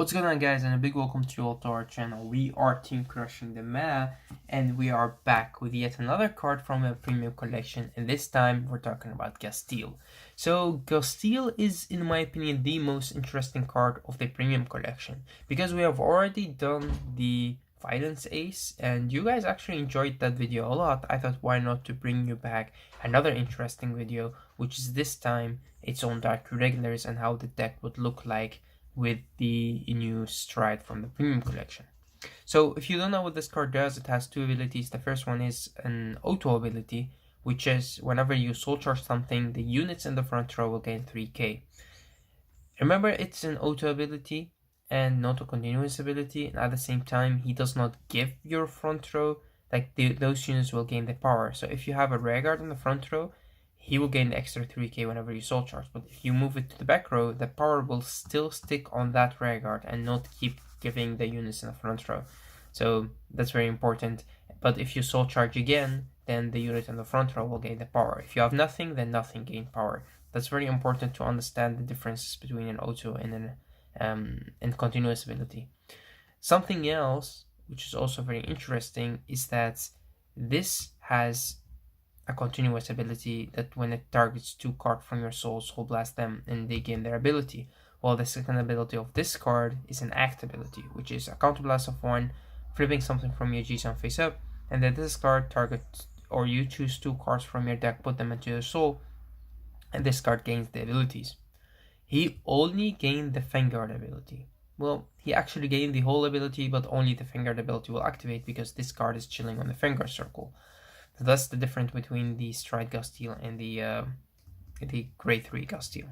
What's going on, guys, and a big welcome to you all to our channel. We are Team Crushing the Meta, and we are back with yet another card from a premium collection, and this time we're talking about Gastille. So Gastille is, in my opinion, the most interesting card of the premium collection, because we have already done the Violence Ace, and you guys actually enjoyed that video a lot. I thought, why not to bring you back another interesting video, which is this time its own Dark Irregulars and how the deck would look like with the new Stride from the premium collection. So if you don't know what this card does, it has two abilities. The first one is an auto ability, which is whenever you soul charge something, the units in the front row will gain 3k. Remember, it's an auto ability and not a continuous ability, and at the same time he does not give your front row, like those units will gain the power. So if you have a Vanguard in the front row, he will gain the extra 3k whenever you soul charge, but if you move it to the back row, the power will still stick on that Vanguard and not keep giving the units in the front row. So that's very important. But if you soul charge again, then the unit in the front row will gain the power. If you have nothing, then nothing gain power. That's very important to understand the differences between an auto and an continuous ability. Something else which is also very interesting is that this has a continuous ability that when it targets two cards from your soul blast them and they gain their ability. While the second ability of this card is an act ability, which is a counter blast of 1, flipping something from your G-Sun face up, and then this card targets, or you choose two cards from your deck, put them into your soul, and this card gains the abilities. He only gained the Vanguard ability. Well, he actually gained the whole ability, but only the Vanguard ability will activate because this card is chilling on the Vanguard circle. So that's the difference between the Stride Gastille and the Grade 3 Gastille.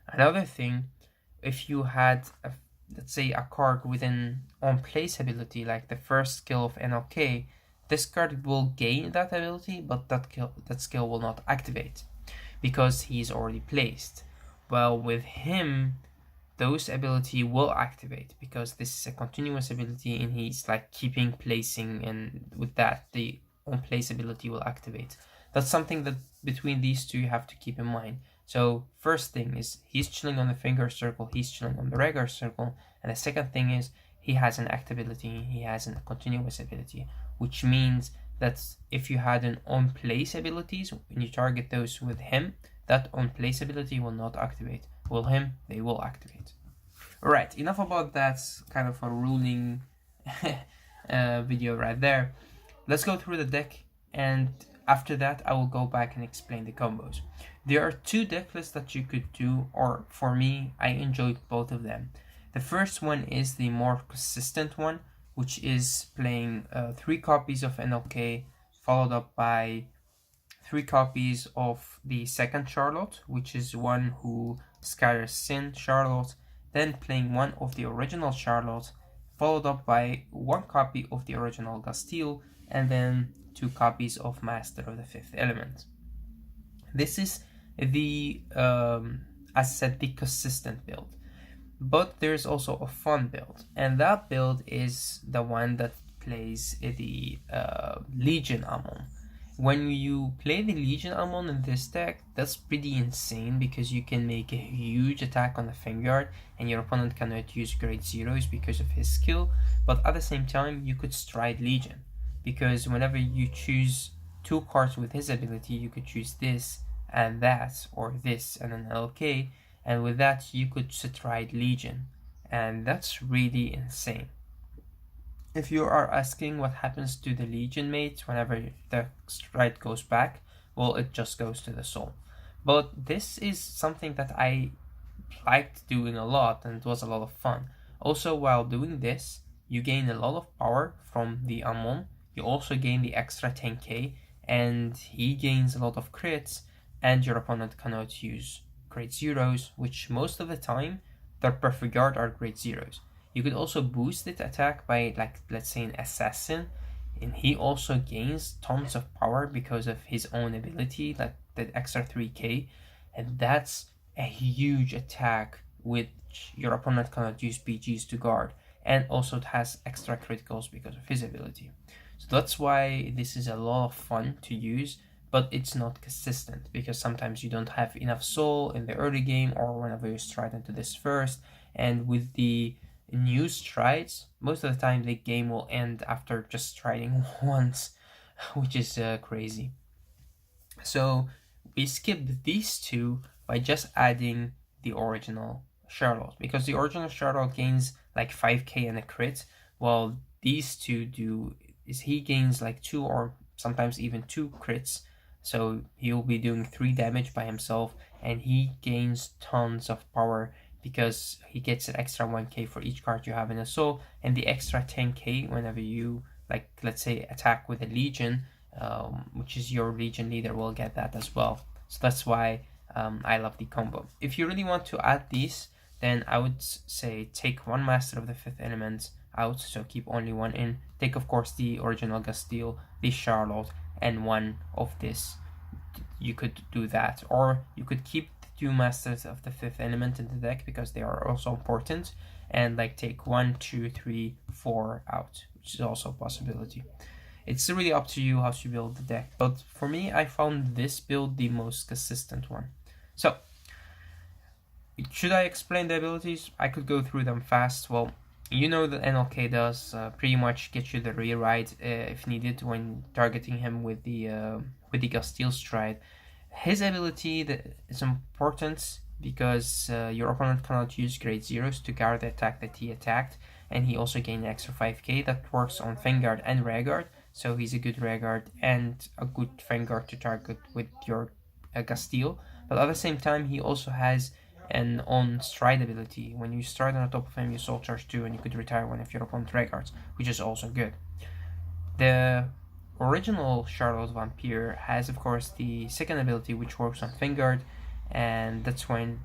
Another thing, if you had, let's say, a card with an on-place ability, like the first skill of NLK, this card will gain that ability, but that skill will not activate because he is already placed. Well, with him, those ability will activate because this is a continuous ability and he's like keeping placing, and with that the on place ability will activate. That's something that between these two you have to keep in mind. So first thing is he's chilling on the finger circle, he's chilling on the regular circle, and the second thing is he has an act ability, he has a continuous ability, which means that if you had an on place abilities, when you target those with him, that on place ability will not activate. With him, they will activate. Alright, enough about that kind of a ruling video right there. Let's go through the deck, and after that I will go back and explain the combos. There are two deck lists that you could do, or for me, I enjoyed both of them. The first one is the more consistent one, which is playing 3 copies of NLK, followed up by 3 copies of the second Charlotte, which is one who scatters Sin Charlotte, then playing 1 of the original Charlotte, followed up by 1 copy of the original Gastille, and then 2 copies of Master of the Fifth Element. This is the, as I said, the consistent build. But there's also a fun build, and that build is the one that plays the Legion Ammon. When you play the Legion Ammon in this deck, that's pretty insane because you can make a huge attack on the Vanguard and your opponent cannot use grade 0s because of his skill, but at the same time you could Stride Legion, because whenever you choose 2 cards with his ability, you could choose this and that, or this and an LK, and with that you could Stride Legion, and that's really insane. If you are asking what happens to the Legion mate whenever the Stride goes back, well, it just goes to the soul. But this is something that I liked doing a lot, and it was a lot of fun. Also, while doing this, you gain a lot of power from the Ammon. You also gain the extra 10k, and he gains a lot of crits, and your opponent cannot use grade 0s, which most of the time, their perfect guard are grade 0s. You could also boost its attack by, like, let's say an assassin, and he also gains tons of power because of his own ability, like the extra 3k, and that's a huge attack which your opponent cannot use BGs to guard, and also it has extra criticals because of his ability. So that's why this is a lot of fun to use, but it's not consistent because sometimes you don't have enough soul in the early game or whenever you stride into this first, and with the new strides, most of the time the game will end after just striding once, which is crazy. So we skipped these two by just adding the original Charlotte, because the original Charlotte gains like 5k and a crit, while these two do is he gains like 2 or sometimes even 2 crits. So he'll be doing 3 damage by himself, and he gains tons of power because he gets an extra 1k for each card you have in a soul, and the extra 10k whenever you, like, let's say, attack with a legion, which is your legion leader, will get that as well. So that's why I love the combo. If you really want to add these, then I would say take one Master of the Fifth Element out, so keep only one in. Take, of course, the original Gastille, the Charlotte, and one of this. You could do that, or you could keep the 2 Masters of the Fifth Element in the deck because they are also important, and like take 1, 2, 3, 4 out, which is also a possibility. It's really up to you how to build the deck, but for me, I found this build the most consistent one. So, should I explain the abilities? I could go through them fast. Well, you know that NLK does pretty much get you the rewrite if needed when targeting him with the Gastille stride. His ability is important because your opponent cannot use grade zeros to guard the attack that he attacked, and he also gained an extra 5k that works on Vanguard and Rearguard. So he's a good Rearguard and a good Vanguard to target with your Castile. But at the same time, he also has an on stride ability. When you stride on the top of him, you soul charge 2, and you could retire one of your opponent Rearguards, which is also good. The original Charlotte Vampire has, of course, the second ability, which works on Vanguard, and that's when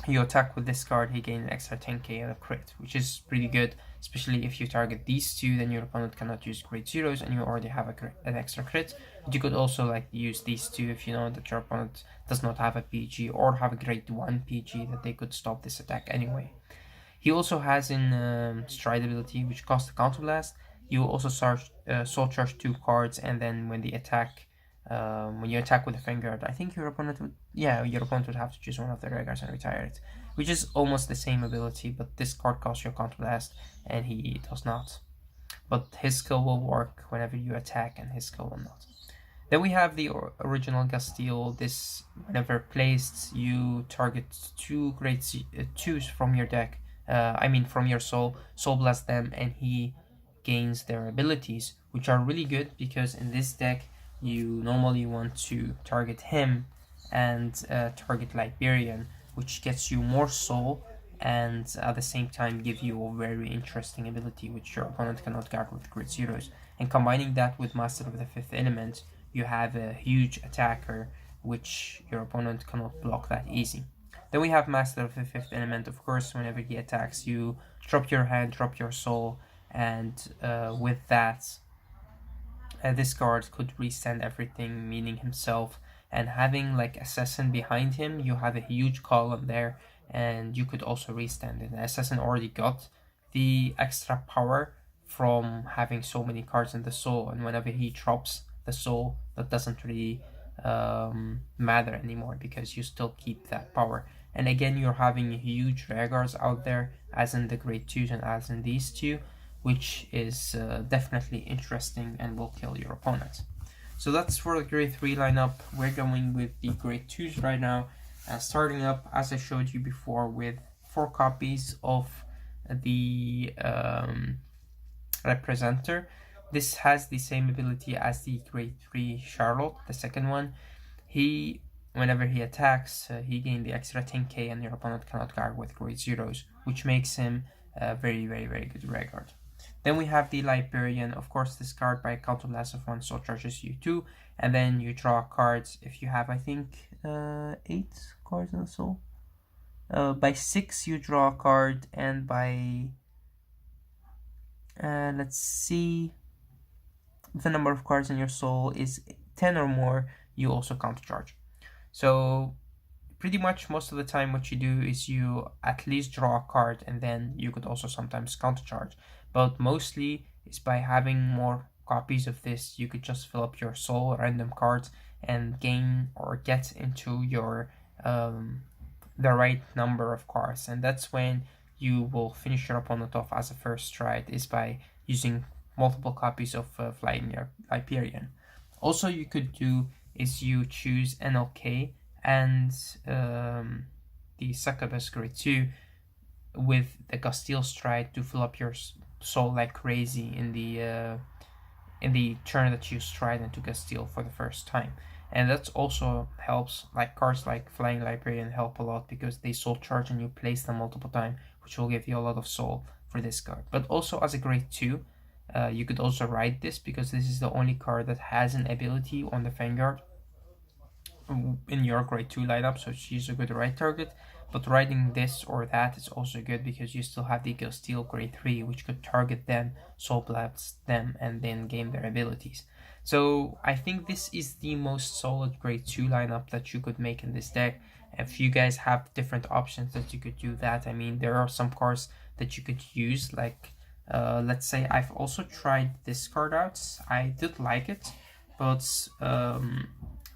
you attack with this card, he gains an extra 10k and a crit, which is pretty good, especially if you target these two, then your opponent cannot use grade zeros and you already have an extra crit. But you could also like use these two if you know that your opponent does not have a PG or have a grade 1 PG, that they could stop this attack anyway. He also has an stride ability, which costs a counterblast. You also soul charge 2 cards, and then when the attack when you attack with a Vanguard, I think your opponent would have to choose one of the Rearguards and retire it, which is almost the same ability, but this card costs you a counterblast and he does not. But his skill will work whenever you attack and his skill will not. Then we have the original Gastille. This, whenever placed, you target 2 grade 2s from your deck, from your soul blast them, and he gains their abilities, which are really good because in this deck you normally want to target him and target Liberian, which gets you more soul and at the same time give you a very interesting ability which your opponent cannot guard with grid zeros. And combining that with Master of the Fifth Element, you have a huge attacker which your opponent cannot block that easy. Then we have Master of the Fifth Element. Of course, whenever he attacks, you drop your hand, drop your soul, and with that, this card could restand everything, meaning himself, and having like Assassin behind him, you have a huge column there, and you could also restand it. The Assassin already got the extra power from having so many cards in the soul, and whenever he drops the soul, that doesn't really matter anymore because you still keep that power. And again, you're having huge Rearguards out there, as in the grade 2s and as in these two, which is definitely interesting and will kill your opponent. So that's for the grade 3 lineup. We're going with the grade 2s right now, starting up, as I showed you before, with 4 copies of the Representer. This has the same ability as the grade 3 Charlotte, the second one. Whenever he attacks, he gains the extra 10k and your opponent cannot guard with grade zeros, which makes him a very, very, very good Rearguard. Then we have the Liberian. Of course, this card by counterblast of 1 soul charges you 2, and then you draw cards. If you have, I think, 8 cards in the soul. By 6 you draw a card, and by let's see, if the number of cards in your soul is 10 or more, you also countercharge. So pretty much most of the time what you do is you at least draw a card, and then you could also sometimes countercharge. But mostly is by having more copies of this, you could just fill up your soul random cards and gain or get into your the right number of cards, and that's when you will finish your opponent off as a first stride is by using multiple copies of Flying Hyperion. Also, you could do is you choose NLK and the Succubus Grade 2 with the Gastille stride to fill up your soul like crazy in the turn that you stride into Castile for the first time. And that also helps, like cards like Flying Librarian help a lot because they soul charge and you place them multiple times, which will give you a lot of soul for this card. But also as a grade 2, you could also ride this because this is the only card that has an ability on the Vanguard in your grade 2 lineup, so she's a good ride target. But riding this or that is also good because you still have the Gastille grade 3, which could target them, soul blast them, and then gain their abilities. So I think this is the most solid grade 2 lineup that you could make in this deck. If you guys have different options that you could do that, I mean, there are some cards that you could use, like let's say I've also tried this card out. I did like it, but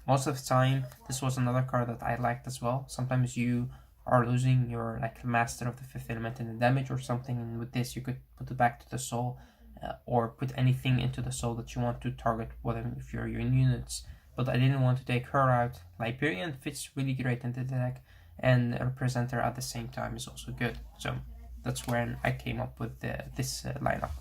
most of the time this was another card that I liked as well. Sometimes you are losing your like master of the fifth element in the damage or something, and with this you could put it back to the soul, or put anything into the soul that you want to target, whatever if you're your units. But I didn't want to take her out. Hyperion fits really great into the deck, and represent her at the same time is also good. So that's when I came up with this lineup.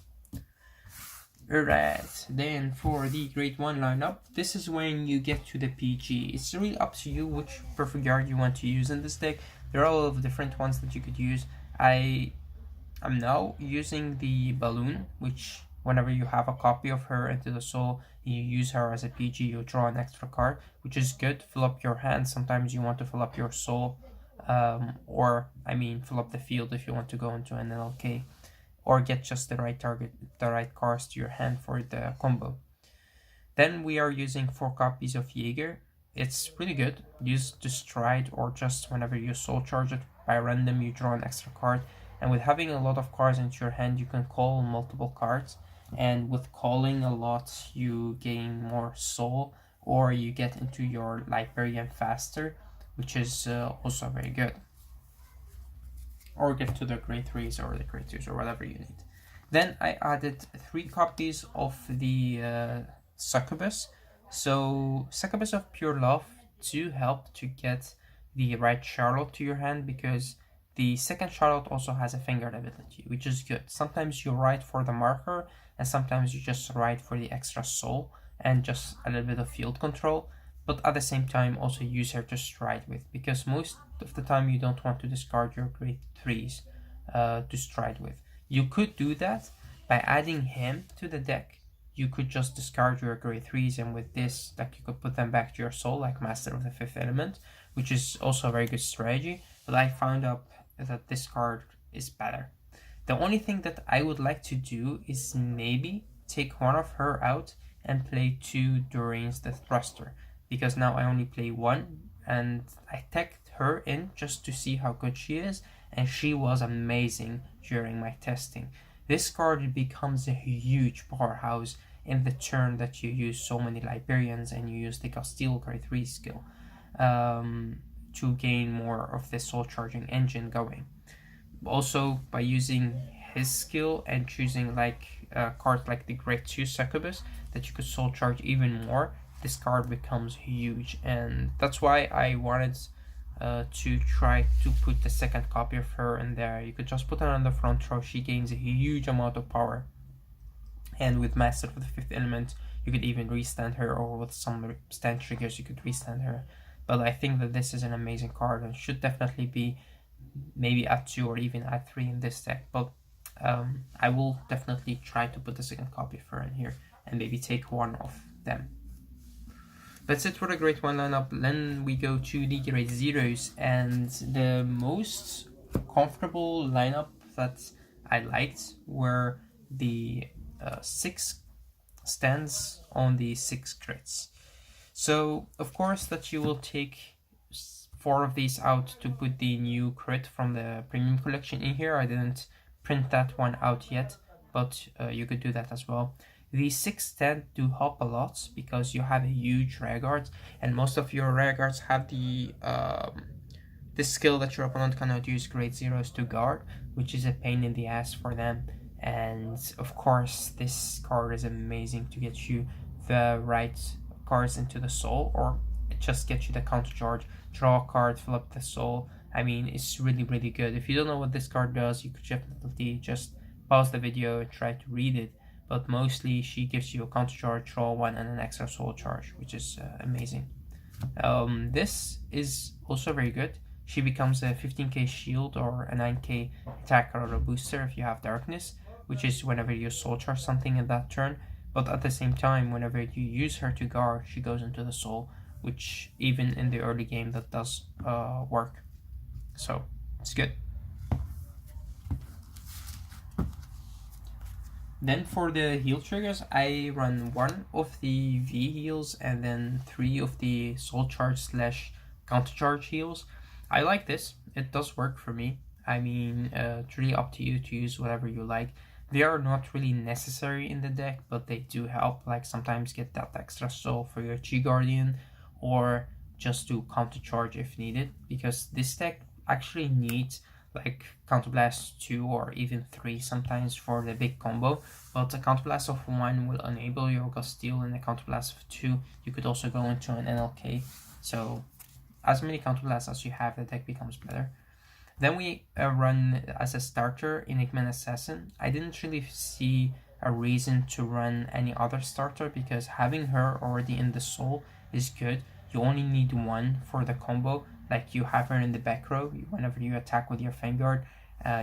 Alright, then for the grade 1 lineup, this is when you get to the PG. It's really up to you which perfect guard you want to use in this deck. There are a lot of different ones that you could use. I'm now using the balloon, which whenever you have a copy of her into the soul, you use her as a PG, you draw an extra card, which is good. Fill up your hand. Sometimes you want to fill up your soul, or I mean fill up the field if you want to go into an NLK, or get just the right target, the right cards to your hand for the combo. Then we are using 4 copies of Jaeger. It's really good. Use to stride, or just whenever you soul charge it by random, you draw an extra card. And with having a lot of cards into your hand, you can call multiple cards. And with calling a lot, you gain more soul, or you get into your Librarian faster, which is also very good. Or get to the grade 3s or the grade 2s or whatever you need. Then I added 3 copies of the Succubus. So Succubus of Pure Love to help to get the right Charlotte to your hand, because the second Charlotte also has a Vanguard ability, which is good. Sometimes you ride for the marker, and sometimes you just ride for the extra soul and just a little bit of field control, but at the same time also use her to stride with, because most of the time you don't want to discard your grade 3s to stride with. You could do that by adding him to the deck. You could just discard your grade 3s, and with this, like, you could put them back to your soul, like Master of the Fifth Element, which is also a very good strategy. But I found out that this card is better. The only thing that I would like to do is maybe take one of her out and play 2 Dorian's the Thruster, because now I only play 1, and I tagged her in just to see how good she is, and she was amazing during my testing. This card becomes a huge powerhouse in the turn that you use so many Librarians and you use the Castile grade 3 skill to gain more of the soul charging engine going. Also, by using his skill and choosing like a card like the grade 2 Succubus that you could soul charge even more, this card becomes huge, and that's why I wanted to try to put the second copy of her in there. You could just put her on the front row. She gains a huge amount of power, and with Master of the Fifth Element you could even restand her, or with some stand triggers you could restand her. But I think that this is an amazing card and should definitely be maybe at 2 or even at 3 in this deck. But I will definitely try to put the second copy of her in here and maybe take one of them. That's it for the grade 1 lineup. Then we go to the grade 0s, and the most comfortable lineup that I liked were the 6 stands on the 6 crits. So of course that you will take 4 of these out to put the new crit from the premium collection in here. I didn't print that one out yet, but you could do that as well. The 6 stand do help a lot because you have a huge rear guard, and most of your rear guards have the this skill that your opponent cannot use grade zeros to guard, which is a pain in the ass for them. And of course, this card is amazing to get you the right cards into the soul, or just get you the counter charge, draw a card, fill up the soul. I mean, it's really, really good. If you don't know what this card does, you could definitely just pause the video and try to read it. But mostly, she gives you a counter charge, draw one, and an extra soul charge, which is amazing. This is also very good. She becomes a 15k shield or a 9k attacker or a booster if you have darkness, which is whenever you soul charge something in that turn. But at the same time, whenever you use her to guard, she goes into the soul, which even in the early game that does work. So it's good. Then for the heal triggers, I run 1 of the V heals and then 3 of the soul charge slash counter charge heals. I like this. It does work for me. I mean, it's really up to you to use whatever you like. They are not really necessary in the deck, but they do help. Like sometimes get that extra soul for your Chi Guardian, or just to counter charge if needed, because this deck actually needs like Counterblast 2 or even 3 sometimes for the big combo, but a Counterblast of 1 will enable your Gastille, and a Counterblast of 2 you could also go into an NLK. So as many Counterblasts as you have, the deck becomes better. Then we run as a starter Enigma Assassin. I didn't really see a reason to run any other starter, because having her already in the soul is good. You only need 1 for the combo. Like you have her in the back row, whenever you attack with your Vanguard,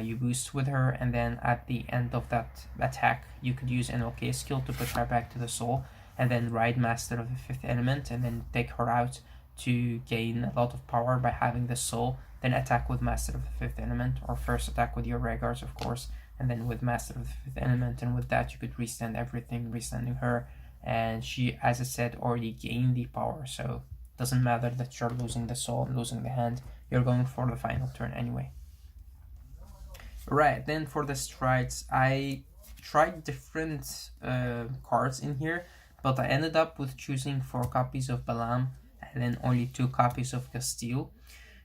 you boost with her, and then at the end of that attack you could use an OK skill to push her back to the soul, and then ride Master of the 5th Element, and then take her out to gain a lot of power by having the soul, then attack with Master of the 5th Element, or first attack with your Regulars of course, and then with Master of the 5th Element, and with that you could restand everything, restanding her, and she, as I said, already gained the power, so doesn't matter that you're losing the soul and losing the hand, you're going for the final turn anyway. Right, then for the strides, I tried different cards in here, but I ended up with choosing 4 copies of Balam and then only 2 copies of Castile.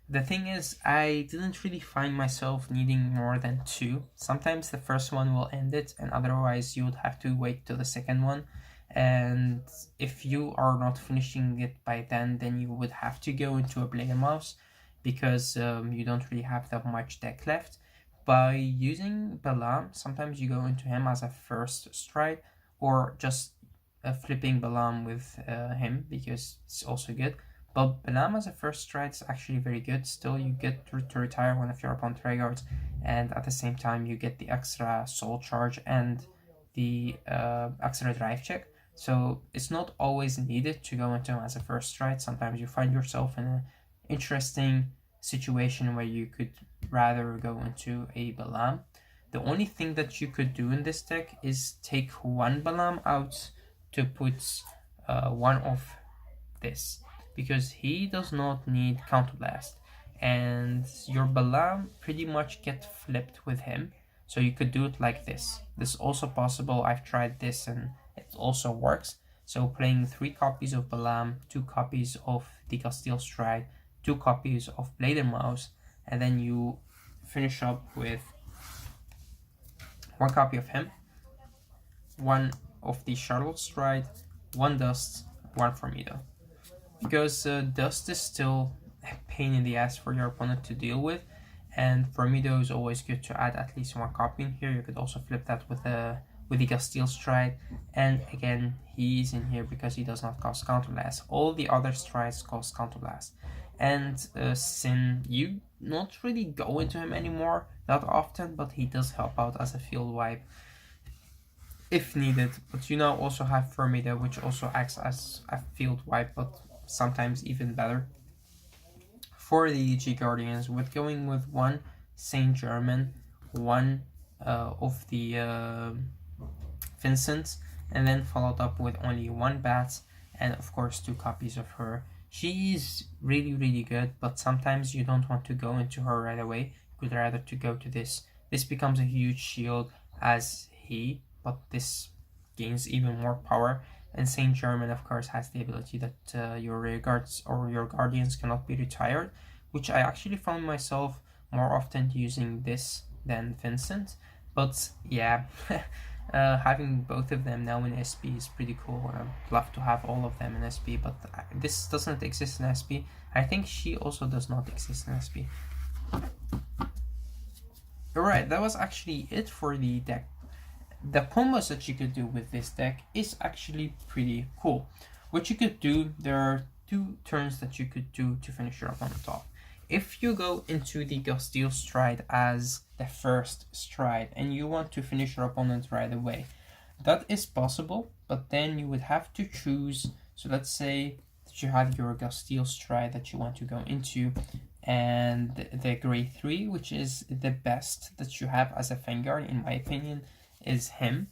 The thing is, I didn't really find myself needing more than 2. Sometimes the first one will end it, and otherwise you would have to wait till the second one. And if you are not finishing it by then you would have to go into a Blader Mouse, because you don't really have that much deck left. By using Balam, sometimes you go into him as a first stride, or just flipping Balam with him, because it's also good. But Balam as a first stride is actually very good. Still, you get to retire one of your opponent's Regulars, and at the same time you get the extra soul charge and the extra drive check. So it's not always needed to go into him as a first stride. Sometimes you find yourself in an interesting situation where you could rather go into a Balam. The only thing that you could do in this deck is take 1 Balam out to put 1 of this, because he does not need Counterblast, and your Balam pretty much get flipped with him. So you could do it like this. This is also possible. I've tried this and it also works. So playing 3 copies of Balam, 2 copies of the Castile Stride, 2 copies of Blader Mouse, and then you finish up with 1 copy of him, 1 of the Charlotte Stride, 1 Dust, 1 Formido. Because Dust is still a pain in the ass for your opponent to deal with, and Formido is always good to add at least 1 copy in here. You could also flip that with the Castile Stride, and again he's in here because he does not cost Counterblast. All the other strides cost Counterblast. And Sin, you not really go into him anymore that often, but he does help out as a field wipe if needed. But you now also have Formido, which also acts as a field wipe, but sometimes even better. For the G Guardians, with going with 1 Saint Germain, 1 of the Vincent, and then followed up with only 1 Bat, and of course 2 copies of her. She's really, really good, but sometimes you don't want to go into her right away. You could rather to go to this. This becomes a huge shield as he, but this gains even more power. And Saint Germain, of course, has the ability that your rear guards or your guardians cannot be retired, which I actually found myself more often using this than Vincent. But yeah, having both of them now in SP is pretty cool. I'd love to have all of them in SP, but this doesn't exist in SP. I think she also does not exist in SP. Alright, that was actually it for the deck. The combos that you could do with this deck is actually pretty cool. What you could do, there are 2 turns that you could do to finish your opponent off. If you go into the Gastille stride as the first stride and you want to finish your opponent right away, that is possible, but then you would have to choose. So let's say that you have your Gastille stride that you want to go into, and the grade 3, which is the best that you have as a Vanguard, in my opinion, is him.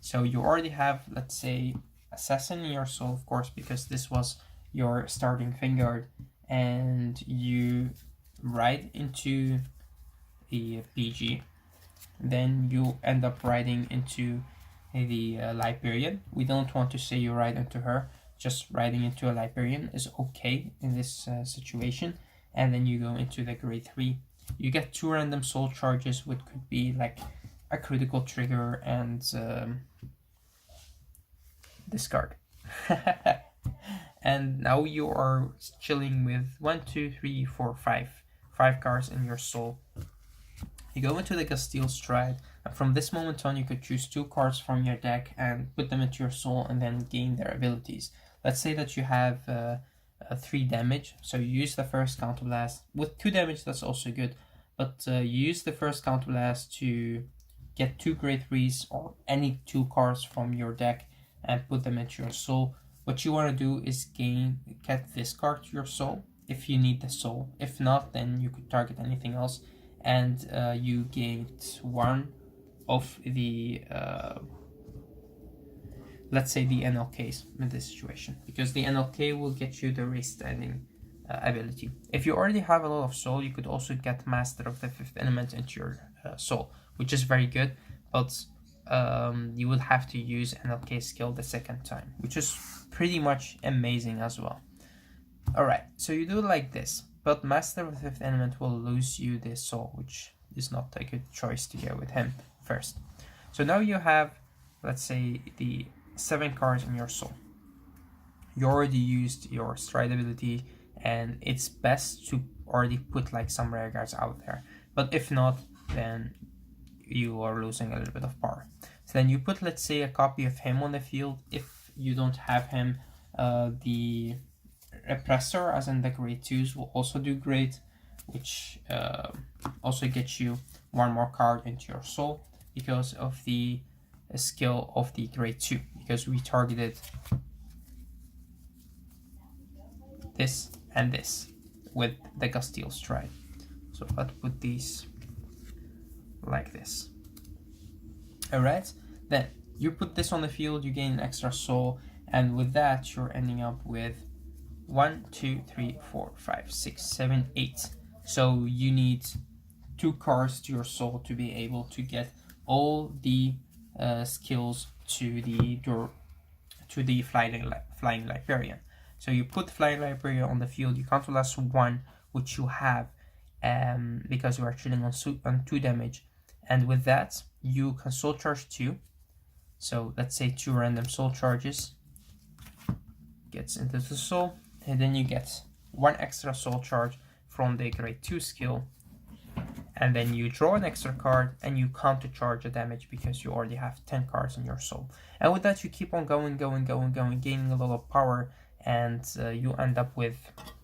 So you already have, let's say, Assassin in your soul, of course, because this was your starting Vanguard, and you ride into the PG. Then you end up riding into the Liberian. We don't want to say you ride into her, just riding into a Liberian is okay in this situation. And then you go into the grade 3. You get 2 random soul charges, which could be like a critical trigger and discard. And now you are chilling with 1, 2, 3, 4, 5 cards in your soul. You go into the Gastille stride, and from this moment on you could choose 2 cards from your deck and put them into your soul and then gain their abilities. Let's say that you have 3 damage, so you use the first counterblast. With 2 damage that's also good, but you use the first counterblast to get 2 grade 3s or any 2 cards from your deck and put them into your soul. What you want to do is get this card to your soul if you need the soul. If not, then you could target anything else, and you gained 1 of the let's say the NLKs in this situation, because the NLK will get you the race standing ability. If you already have a lot of soul, you could also get Master of the 5th element into your soul, which is very good, but you would have to use NLK skill the second time, which is pretty much amazing as well. Alright, so you do it like this, but Master of the 5th element will lose you this soul, which is not a good choice to go with him first. So now you have, let's say, the 7 cards in your soul. You already used your stride ability, and it's best to already put like some rare cards out there, but if not, then you are losing a little bit of power. So then you put, let's say, a copy of him on the field. If you don't have him, the Repressor, as in the grade 2s, will also do great, which also gets you 1 more card into your soul because of the skill of the grade 2, because we targeted this and this with the Gastille stride. So let's put these like this. Alright, then you put this on the field, you gain an extra soul, and with that you're ending up with 1, 2, 3, 4, 5, 6, 7, 8. So you need 2 cards to your soul to be able to get all the skills to the flying Liberian. So you put flying Liberian on the field, you counterblast 1, which you have because you are chilling on 2 damage, and with that you can soul charge 2. So let's say 2 random soul charges gets into the soul, and then you get 1 extra soul charge from the grade 2 skill, and then you draw an extra card and you counter charge the damage because you already have 10 cards in your soul. And with that you keep on going, gaining a lot of power, and you end up with,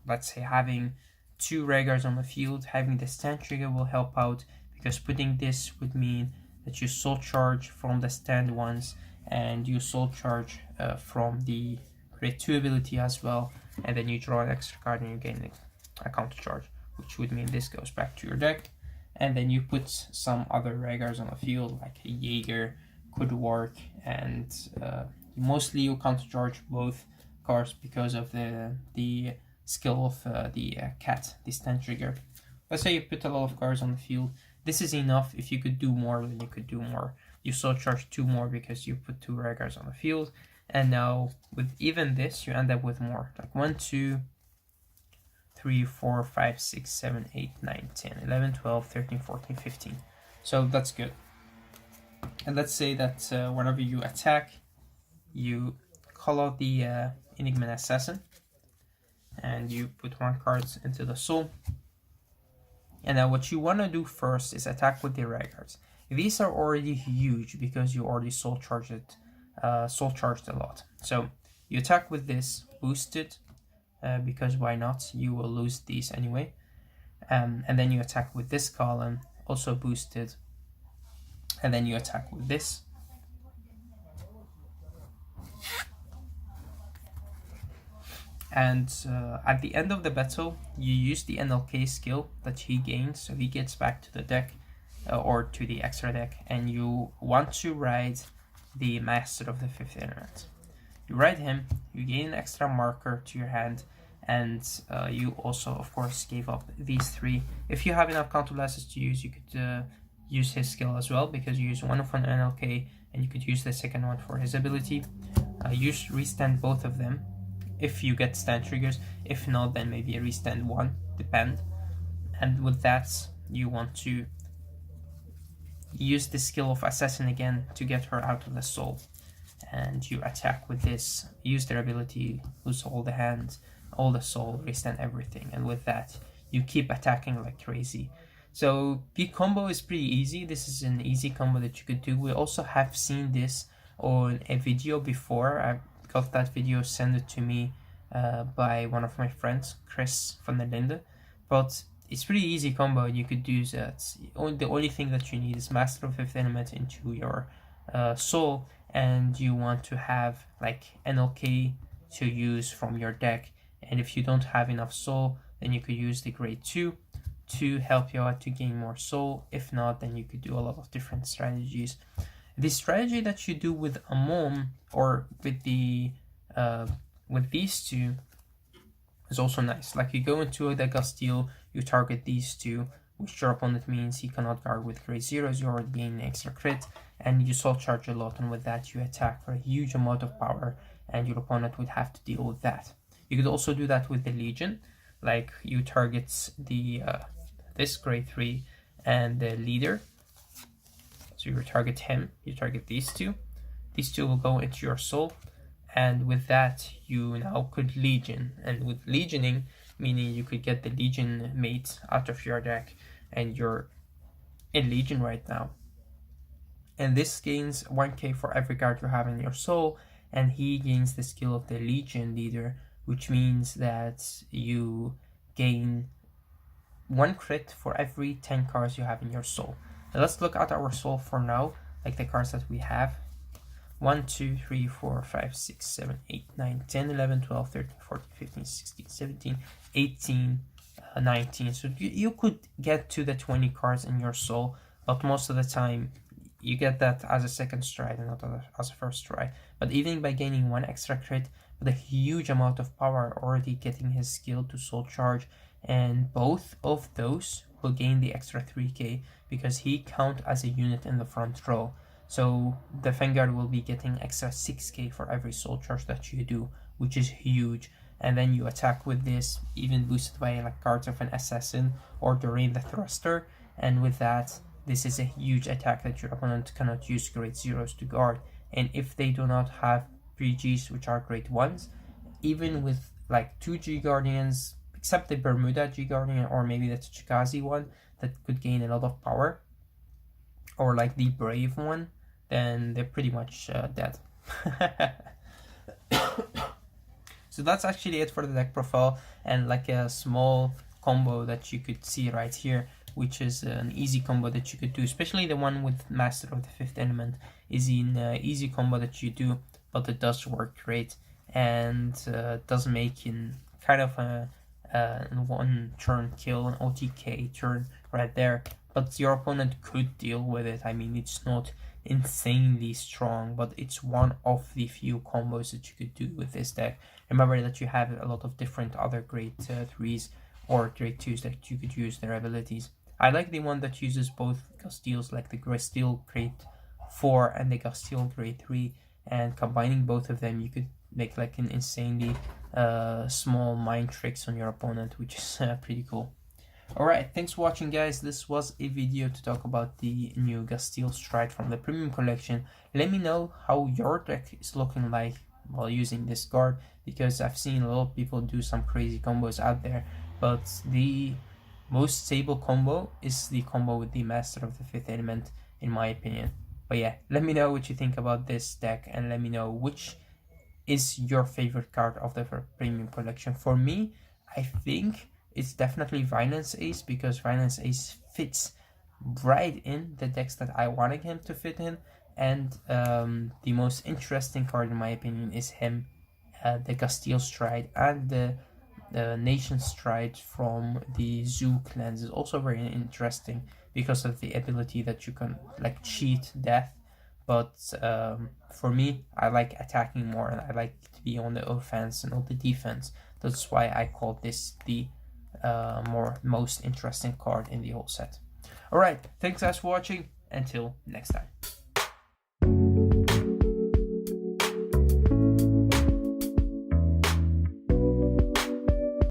let's say, having 2 Regars on the field. Having the stand trigger will help out, because putting this would mean that you soul charge from the stand ones, and you soul charge from the grade 2 ability as well, and then you draw an extra card and you gain a counter charge, which would mean this goes back to your deck. And then you put some other Regars on the field, like a Jaeger could work, and mostly you counter charge both cards because of the skill of the cat, the stand trigger. Let's say you put a lot of cards on the field. This is enough. If you could do more, then you could do more. You soul charge 2 more because you put 2 Regars on the field, and now with even this you end up with more, like 1, 2, 3, 4, 5, 6, 7, 8, 9, 10, 11, 12, 13, 14, 15. So that's good. And let's say that whenever you attack, you call out the Enigma Assassin, and you put 1 card into the soul. And now what you want to do first is attack with the Irregulars. These are already huge because you already soul charged a lot. So you attack with this, boosted, because why not? You will lose these anyway. And then you attack with this column, also boosted. And then you attack with this. And at the end of the battle, you use the NLK skill that he gains, so he gets back to the deck, or to the extra deck, and you want to ride the Master of the Fifth Element. You ride him, you gain an extra marker to your hand, and you also, of course, gave up these 3. If you have enough counterblasts to use, you could use his skill as well, because you use one of an NLK, and you could use the second one for his ability. Use restand both of them if you get stand triggers. If not, then maybe a restand 1, depend. And with that, you want to use the skill of Assassin again to get her out of the soul. And you attack with this, use their ability, lose all the hands, all the soul, restand everything. And with that, you keep attacking like crazy. So the combo is pretty easy. This is an easy combo that you could do. We also have seen this on a video before. I got that video sent to me by one of my friends, Chris van der Linde. But it's pretty easy combo, and you could do that. The only thing that you need is Master of Fifth Element into your soul, and you want to have like NLK to use from your deck. And if you don't have enough soul, then you could use the grade 2 to help you out to gain more soul. If not, then you could do a lot of different strategies. The strategy that you do with Amon, or with the with these 2, is also nice. Like you go into the Gastille, you target these 2, which your opponent means he cannot guard with grade 0s. You already gain an extra crit, and you soul charge a lot, and with that you attack for a huge amount of power, and your opponent would have to deal with that. You could also do that with the Legion, like you target the this grade 3 and the leader. So you target him, you target these 2. These 2 will go into your soul, and with that you now could Legion. And with Legioning, meaning you could get the Legion mate out of your deck, and you're in Legion right now. And this gains 1k for every card you have in your soul, and he gains the skill of the Legion leader, which means that you gain 1 crit for every 10 cards you have in your soul. Now let's look at our soul for now, like the cards that we have. 1, 2, 3, 4, 5, 6, 7, 8, 9, 10, 11, 12, 13, 14, 15, 16, 17, 18, 19. So you could get to the 20 cards in your soul, but most of the time you get that as a second stride and not as a first stride. But even by gaining 1 extra crit with a huge amount of power, already getting his skill to soul charge, and both of those will gain the extra 3k because he count as a unit in the front row. So the Vanguard will be getting extra 6k for every soul charge that you do, which is huge. And then you attack with this, even boosted by like cards of an Assassin or Doreen the Thruster, and with that, this is a huge attack that your opponent cannot use grade 0s to guard. And if they do not have 3Gs, which are grade 1s, even with like 2G Guardians, except the Bermuda G Guardian or maybe the Chikazi one that could gain a lot of power, or like the Brave one, then they're pretty much dead. So that's actually it for the deck profile, and like a small combo that you could see right here, which is an easy combo that you could do, especially the one with Master of the Fifth Element is an easy combo that you do, but it does work great, and does make in kind of a one turn kill, an OTK turn right there. But your opponent could deal with it. I mean, it's not insanely strong, but it's one of the few combos that you could do with this deck. Remember that you have a lot of different other grade 3s or grade 2s that you could use their abilities. I like the one that uses both Castilles, like the Gastille grade 4 and the Gastille grade 3, and combining both of them, you could make like an insanely small mind tricks on your opponent, which is pretty cool. Alright, thanks for watching, guys. This was a video to talk about the new Gastille Stride from the Premium Collection. Let me know how your deck is looking like while using this card, because I've seen a lot of people do some crazy combos out there, but the most stable combo is the combo with the Master of the Fifth Element, in my opinion. But yeah, let me know what you think about this deck, and let me know which is your favorite card of the Premium Collection. For me, I think it's definitely Violence Ace, because Violence Ace fits right in the decks that I wanted him to fit in. And the most interesting card, in my opinion, is him, the Castile Stride, and the Nation Stride from the Zoo clans is also very interesting because of the ability that you can like cheat death. But for me, I like attacking more, and I like to be on the offense and not the defense. That's why I call this the most interesting card in the whole set. Alright, thanks guys for watching. Until next time.